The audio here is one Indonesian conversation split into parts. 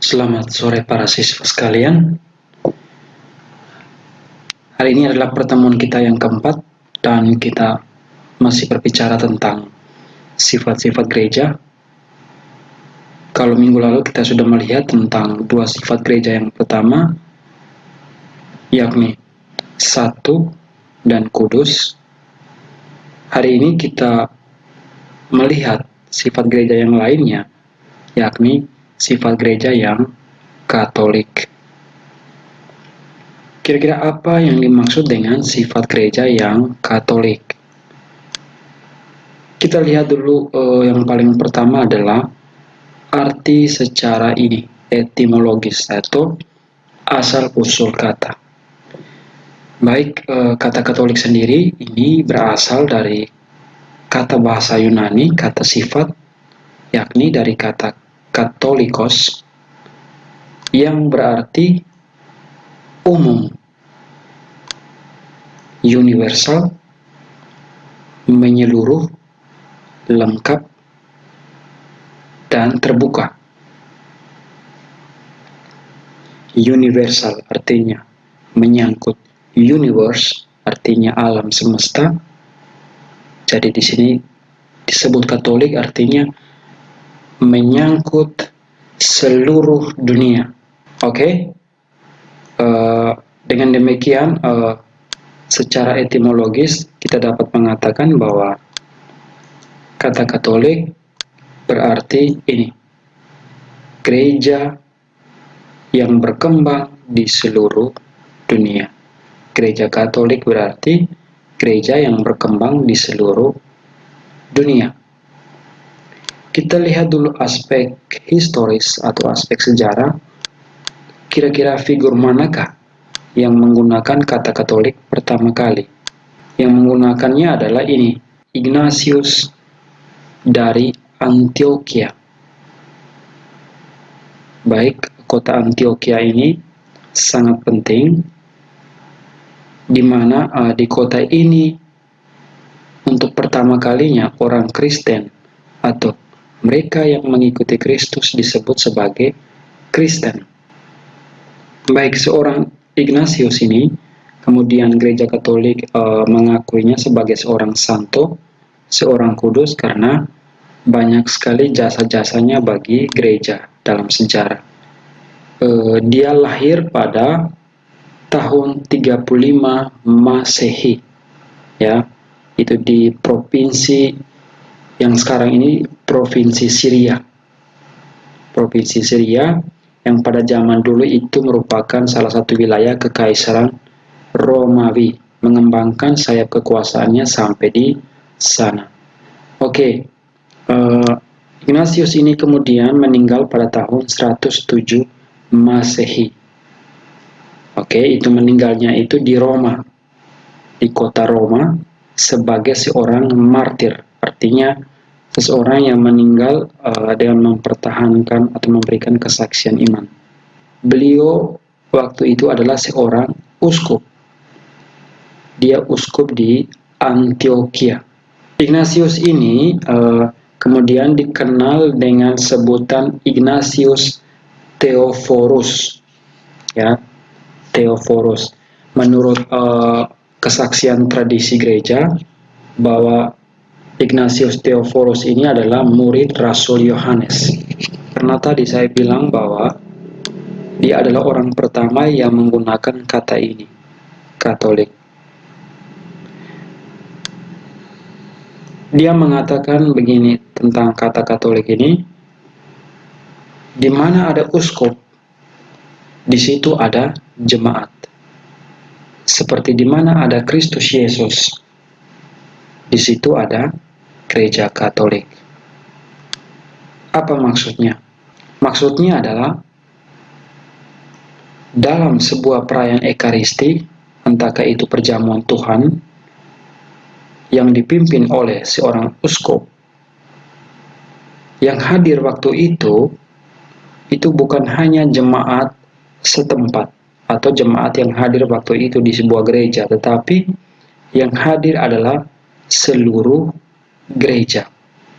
Selamat sore para siswa sekalian. Hari ini adalah pertemuan kita yang keempat dan kita masih berbicara tentang sifat-sifat gereja. Kalau minggu lalu kita sudah melihat tentang dua sifat gereja yang pertama, yakni satu dan kudus. Hari ini kita melihat sifat gereja yang lainnya, yakni sifat gereja yang Katolik. Kira-kira apa yang dimaksud dengan sifat gereja yang Katolik? Kita lihat dulu yang paling pertama adalah arti secara etimologis atau asal-usul kata. Baik, kata Katolik sendiri ini berasal dari kata bahasa Yunani, kata sifat, yakni dari kata katolikos, yang berarti umum, universal, menyeluruh, lengkap, dan terbuka. Universal artinya menyangkut, universe artinya alam semesta. Jadi di sini disebut Katolik artinya menyangkut seluruh dunia. Oke? Dengan demikian, secara etimologis kita dapat mengatakan bahwa kata Katolik berarti ini, gereja yang berkembang di seluruh dunia. Gereja Katolik berarti gereja yang berkembang di seluruh dunia. Kita lihat dulu aspek historis atau aspek sejarah. Kira-kira figur manakah yang menggunakan kata Katolik pertama kali? Yang menggunakannya adalah ini, Ignatius dari Antioquia. Baik, kota Antioquia ini sangat penting, di mana di kota ini untuk pertama kalinya orang Kristen atau mereka yang mengikuti Kristus disebut sebagai Kristen. Baik, seorang Ignatius ini kemudian gereja Katolik mengakuinya sebagai seorang santo, seorang kudus karena banyak sekali jasa-jasanya bagi gereja dalam sejarah. Dia lahir pada tahun 35 Masehi, ya, itu di provinsi yang sekarang ini provinsi Syria. Provinsi Syria yang pada zaman dulu itu merupakan salah satu wilayah kekaisaran Romawi, mengembangkan sayap kekuasaannya sampai di sana. Oke, Ignatius ini kemudian meninggal pada tahun 107 Masehi. Oke, itu meninggalnya itu di Roma, di kota Roma, sebagai seorang martir. Artinya seseorang yang meninggal dengan mempertahankan atau memberikan kesaksian iman. Beliau waktu itu adalah seorang uskup. Dia uskup di Antioquia. Ignatius ini kemudian dikenal dengan sebutan Ignatius Theophorus, ya, Theophorus. Menurut kesaksian tradisi gereja bahwa Ignatius Theophorus ini adalah murid Rasul Yohanes. Karena tadi saya bilang bahwa dia adalah orang pertama yang menggunakan kata ini, Katolik. Dia mengatakan begini tentang kata Katolik ini, di mana ada uskup, di situ ada jemaat. Seperti di mana ada Kristus Yesus, di situ ada gereja Katolik. Apa maksudnya? Maksudnya adalah dalam sebuah perayaan Ekaristi, entahkah itu perjamuan Tuhan yang dipimpin oleh seorang uskup, yang hadir waktu itu bukan hanya jemaat setempat atau jemaat yang hadir waktu itu di sebuah gereja, tetapi yang hadir adalah seluruh gereja.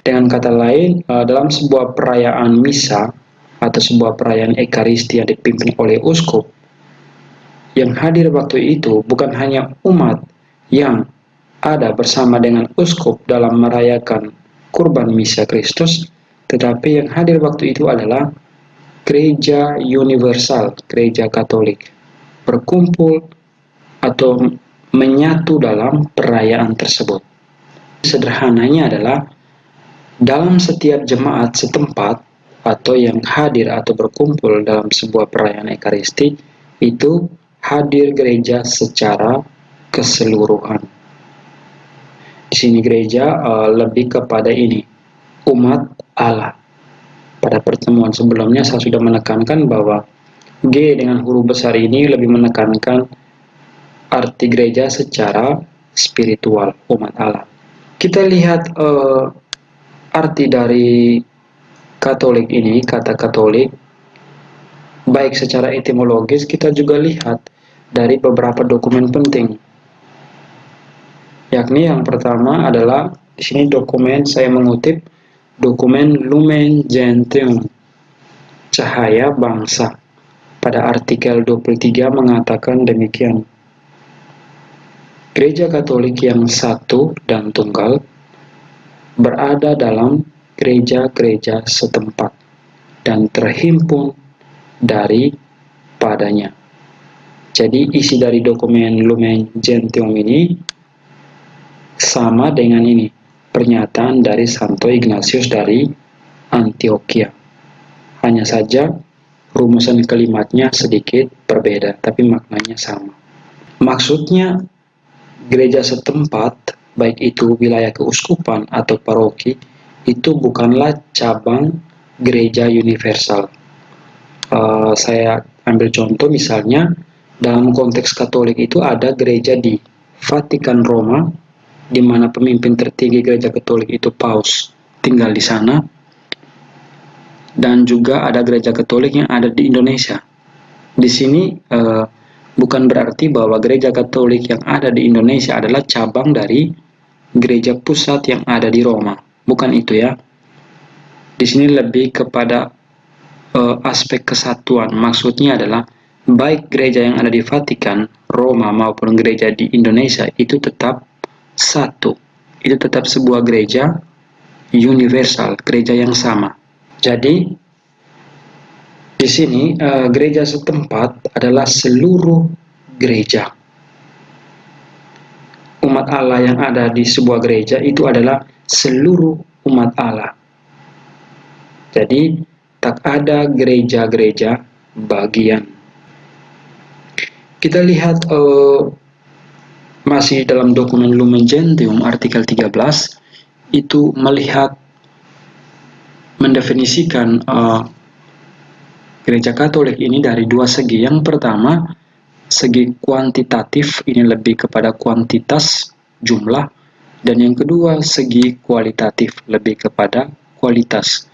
Dengan kata lain, dalam sebuah perayaan misa atau atau sebuah perayaan Ekaristi yang dipimpin oleh uskup, yang hadir waktu itu bukan hanya umat yang ada bersama dengan uskup dalam merayakan kurban misa Kristus, tetapi yang hadir waktu itu adalah gereja universal, gereja Katolik, berkumpul atau menyatu dalam perayaan tersebut. Sederhananya adalah dalam setiap jemaat setempat atau yang hadir atau berkumpul dalam sebuah perayaan Ekaristi, itu hadir gereja secara keseluruhan. Di sini gereja lebih kepada ini, umat Allah. Pada pertemuan sebelumnya saya sudah menekankan bahwa G dengan huruf besar ini lebih menekankan arti gereja secara spiritual, umat Allah. Kita lihat arti dari Katolik ini, kata Katolik, baik secara etimologis, kita juga lihat dari beberapa dokumen penting. Yakni yang pertama adalah, di sini dokumen, saya mengutip dokumen Lumen Gentium, cahaya bangsa. Pada artikel 23 mengatakan demikian. Gereja Katolik yang satu dan tunggal berada dalam gereja-gereja setempat dan terhimpun daripadanya. Jadi isi dari dokumen Lumen Gentium ini sama dengan ini, pernyataan dari Santo Ignatius dari Antioquia. Hanya saja rumusan kalimatnya sedikit berbeda, tapi maknanya sama. Maksudnya gereja setempat, baik itu wilayah keuskupan atau paroki, itu bukanlah cabang gereja universal. Saya ambil contoh misalnya, dalam konteks Katolik itu ada gereja di Vatikan Roma, di mana pemimpin tertinggi gereja Katolik itu Paus tinggal di sana, dan juga ada gereja Katolik yang ada di Indonesia. Di sini bukan berarti bahwa gereja Katolik yang ada di Indonesia adalah cabang dari gereja pusat yang ada di Roma. Bukan itu ya. Di sini lebih kepada aspek kesatuan. Maksudnya adalah baik gereja yang ada di Vatikan, Roma maupun gereja di Indonesia itu tetap satu. Itu tetap sebuah gereja universal, gereja yang sama. Jadi di sini gereja setempat adalah seluruh gereja. Umat Allah yang ada di sebuah gereja itu adalah seluruh umat Allah. Jadi tak ada gereja-gereja bagian. Kita lihat masih dalam dokumen Lumen Gentium artikel 13 itu mendefinisikan gereja Katolik ini dari dua segi. Yang pertama, segi kuantitatif, ini lebih kepada kuantitas jumlah, dan yang kedua segi kualitatif, lebih kepada kualitas.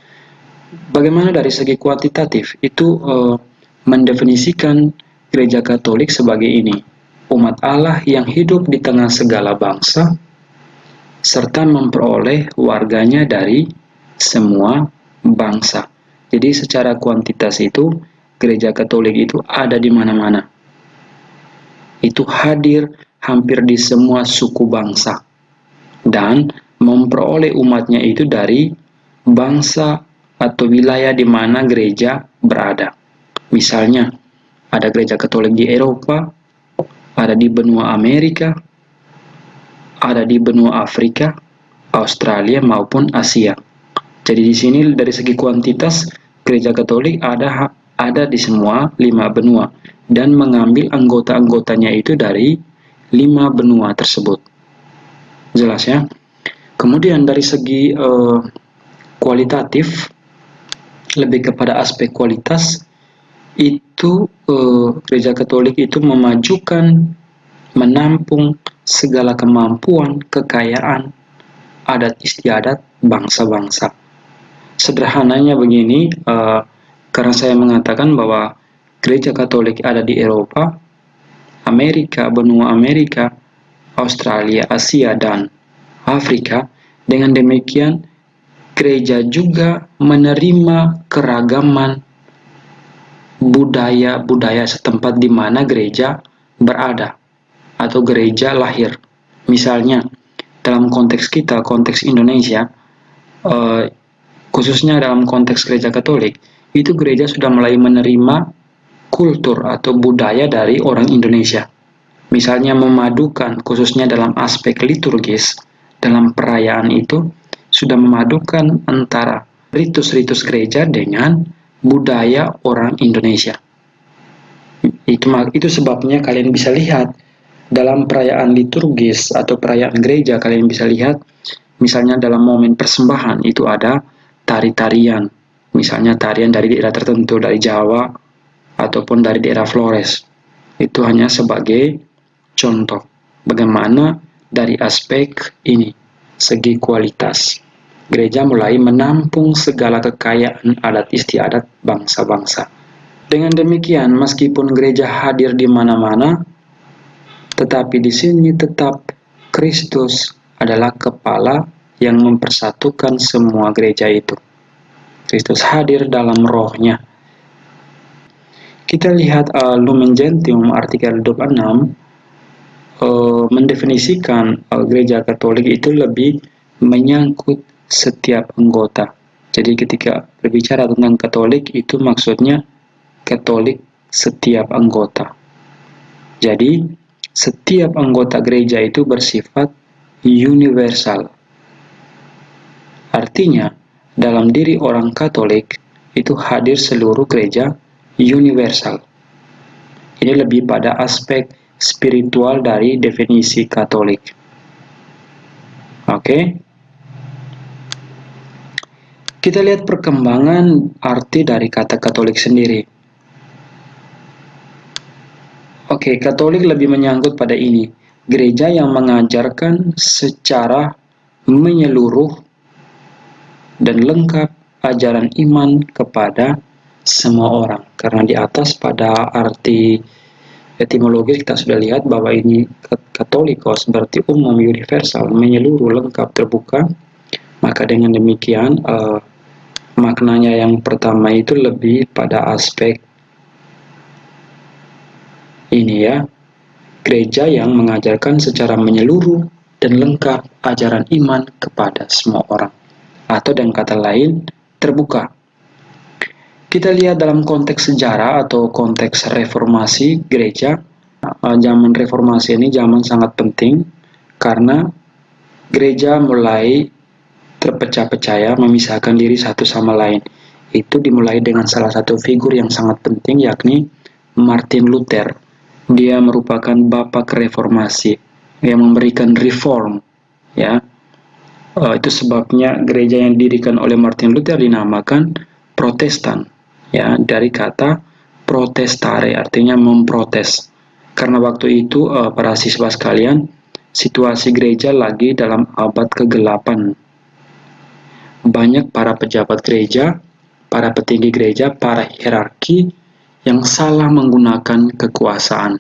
Bagaimana dari segi kuantitatif? Itu mendefinisikan gereja Katolik sebagai ini, umat Allah yang hidup di tengah segala bangsa serta memperoleh warganya dari semua bangsa. Jadi secara kuantitas itu gereja Katolik itu ada di mana-mana. Itu hadir hampir di semua suku bangsa dan memperoleh umatnya itu dari bangsa atau wilayah di mana gereja berada. Misalnya ada gereja Katolik di Eropa, ada di benua Amerika, ada di benua Afrika, Australia maupun Asia. Jadi di sini dari segi kuantitas gereja Katolik ada di semua 5 benua dan mengambil anggota-anggotanya itu dari 5 benua tersebut. Jelas ya? Kemudian dari segi kualitatif, lebih kepada aspek kualitas, itu gereja Katolik itu memajukan, menampung segala kemampuan, kekayaan, adat istiadat bangsa-bangsa. Sederhananya begini, karena saya mengatakan bahwa gereja Katolik ada di Eropa, Amerika, benua Amerika, Australia, Asia, dan Afrika. Dengan demikian, gereja juga menerima keragaman budaya-budaya setempat di mana gereja berada atau gereja lahir. Misalnya, dalam konteks kita, konteks Indonesia, khususnya dalam konteks gereja Katolik, itu gereja sudah mulai menerima kultur atau budaya dari orang Indonesia. Misalnya memadukan, khususnya dalam aspek liturgis, dalam perayaan itu, sudah memadukan antara ritus-ritus gereja dengan budaya orang Indonesia. Itu sebabnya kalian bisa lihat dalam perayaan liturgis atau perayaan gereja, kalian bisa lihat misalnya dalam momen persembahan itu ada tari-tarian, misalnya tarian dari daerah tertentu, dari Jawa ataupun dari daerah Flores. Itu hanya sebagai contoh bagaimana dari aspek ini, segi kualitas, gereja mulai menampung segala kekayaan adat istiadat bangsa-bangsa. Dengan demikian, meskipun gereja hadir di mana-mana, tetapi di sini tetap Kristus adalah kepala yang mempersatukan semua gereja itu. Kristus hadir dalam rohnya. Kita lihat Lumen Gentium artikel 26 mendefinisikan gereja Katolik itu lebih menyangkut setiap anggota. Jadi ketika berbicara tentang Katolik itu maksudnya Katolik setiap anggota. Jadi setiap anggota gereja itu bersifat universal. Artinya dalam diri orang Katolik itu hadir seluruh gereja universal. Ini lebih pada aspek spiritual dari definisi Katolik. Oke. Kita lihat perkembangan arti dari kata Katolik sendiri. Oke, Katolik lebih menyangkut pada ini. Gereja yang mengajarkan secara menyeluruh dan lengkap ajaran iman kepada semua orang. Karena di atas pada arti etimologis kita sudah lihat bahwa ini Katolikos berarti umum, universal, menyeluruh, lengkap, terbuka. Maka dengan demikian maknanya yang pertama itu lebih pada aspek ini ya, gereja yang mengajarkan secara menyeluruh dan lengkap ajaran iman kepada semua orang. Atau dengan kata lain, terbuka. Kita lihat dalam konteks sejarah atau konteks reformasi gereja, zaman reformasi ini zaman sangat penting karena gereja mulai terpecah-pecah ya, memisahkan diri satu sama lain. Itu dimulai dengan salah satu figur yang sangat penting yakni Martin Luther. Dia merupakan bapak reformasi yang memberikan reform ya. Itu sebabnya gereja yang didirikan oleh Martin Luther dinamakan Protestan ya, dari kata protestare artinya memprotes. Karena waktu itu para siswa sekalian, situasi gereja lagi dalam abad kegelapan. Banyak para pejabat gereja, para petinggi gereja, para hierarki yang salah menggunakan kekuasaan.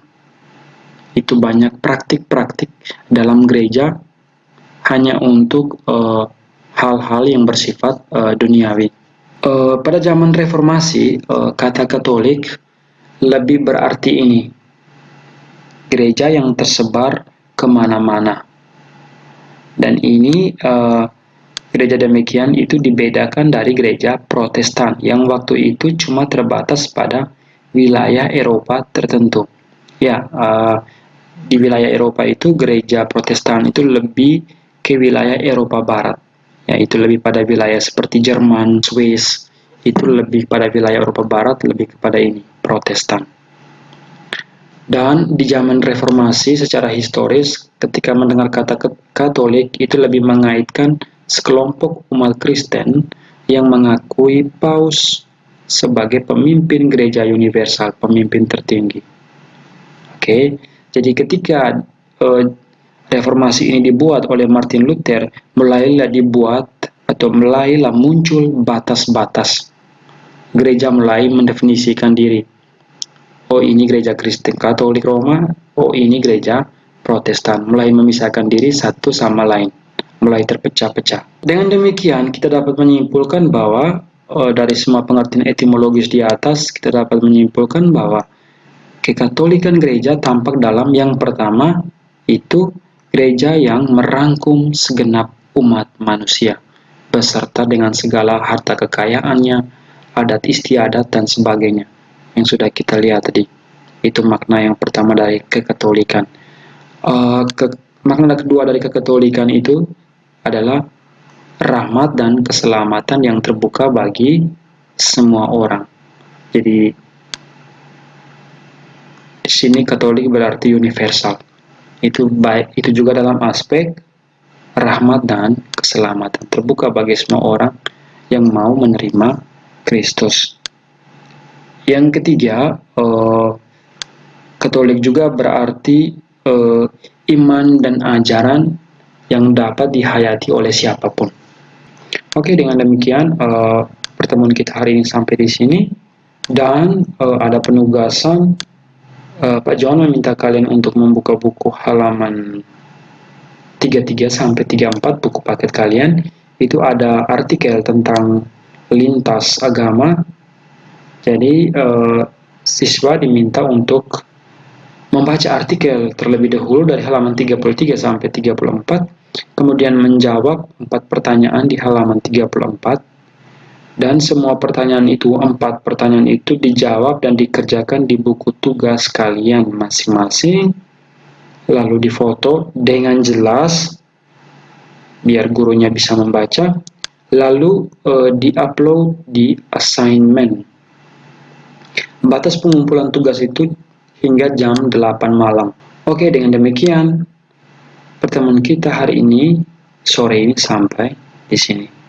Itu banyak praktik-praktik dalam gereja hanya untuk hal-hal yang bersifat duniawi. Pada zaman reformasi, kata Katolik lebih berarti ini, gereja yang tersebar kemana-mana. Dan ini gereja demikian itu dibedakan dari gereja Protestan yang waktu itu cuma terbatas pada wilayah Eropa tertentu. Ya, di wilayah Eropa itu gereja Protestan itu lebih ke wilayah Eropa Barat. Ya, itu lebih pada wilayah seperti Jerman, Swiss, itu lebih pada wilayah Eropa Barat, lebih kepada ini, Protestan. Dan di zaman reformasi secara historis, ketika mendengar kata Katolik, itu lebih mengaitkan sekelompok umat Kristen yang mengakui Paus sebagai pemimpin gereja universal, pemimpin tertinggi. Oke, jadi ketika reformasi ini dibuat oleh Martin Luther, mulailah muncul batas-batas. Gereja mulai mendefinisikan diri. Oh, ini gereja Kristen Katolik Roma, oh ini gereja Protestan. Mulai memisahkan diri satu sama lain, mulai terpecah-pecah. Dengan demikian, kita dapat menyimpulkan bahwa dari semua pengertian etimologis di atas, kita dapat menyimpulkan bahwa kekatolikan gereja tampak dalam yang pertama, itu gereja yang merangkum segenap umat manusia, beserta dengan segala harta kekayaannya, adat istiadat, dan sebagainya, yang sudah kita lihat tadi. Itu makna yang pertama dari kekatolikan. Makna kedua dari kekatolikan itu adalah rahmat dan keselamatan yang terbuka bagi semua orang. Jadi di sini Katolik berarti universal. Itu baik, itu juga dalam aspek rahmat dan keselamatan terbuka bagi semua orang yang mau menerima Kristus. Yang ketiga, Katolik juga berarti iman dan ajaran yang dapat dihayati oleh siapapun. Oke, dengan demikian pertemuan kita hari ini sampai di sini, dan ada penugasan. Pak John meminta kalian untuk membuka buku halaman 33 sampai 34 buku paket kalian. Itu ada artikel tentang lintas agama. Jadi siswa diminta untuk membaca artikel terlebih dahulu dari halaman 33 sampai 34. Kemudian menjawab 4 pertanyaan di halaman 34, dan semua pertanyaan itu, 4 pertanyaan itu dijawab dan dikerjakan di buku tugas kalian masing-masing, lalu difoto dengan jelas biar gurunya bisa membaca, lalu diupload di assignment. Batas pengumpulan tugas itu hingga jam 8 malam. Oke, dengan demikian pertemuan kita hari ini, sore ini sampai di sini.